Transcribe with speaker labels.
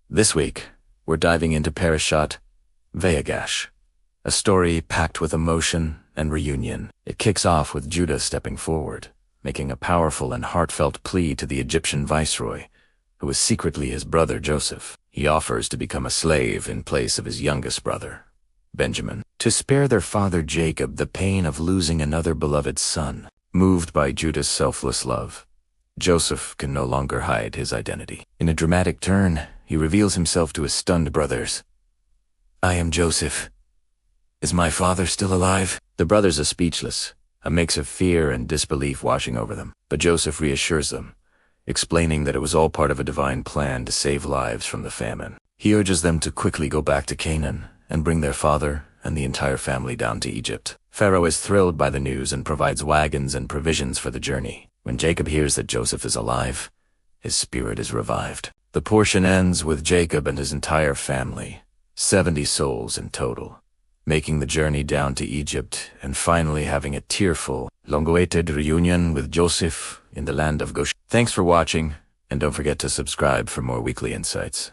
Speaker 1: This week, we're diving into Parshat Vayigash, a story packed with emotion and reunion. It kicks off with Judah stepping forward, making a powerful and heartfelt plea to the Egyptian viceroy, who is secretly his brother Joseph. He offers to become a slave in place of his youngest brother, Benjamin, to spare their father Jacob the pain of losing another beloved son. Moved by Judah's selfless love, Joseph can no longer hide his identity. In a dramatic turn, he reveals himself to his stunned brothers. "I am Joseph. Is my father still alive?" The brothers are speechless, a mix of fear and disbelief washing over them. But Joseph reassures them, explaining that it was all part of a divine plan to save lives from the famine. He urges them to quickly go back to Canaan and bring their father and the entire family down to Egypt. Pharaoh is thrilled by the news and provides wagons and provisions for the journey. When Jacob hears that Joseph is alive, his spirit is revived. The portion ends with Jacob and his entire family, 70 souls in total, making the journey down to Egypt and finally having a tearful, long-awaited reunion with Joseph in the land of Goshen. Thanks for watching, and don't forget to subscribe for more weekly insights.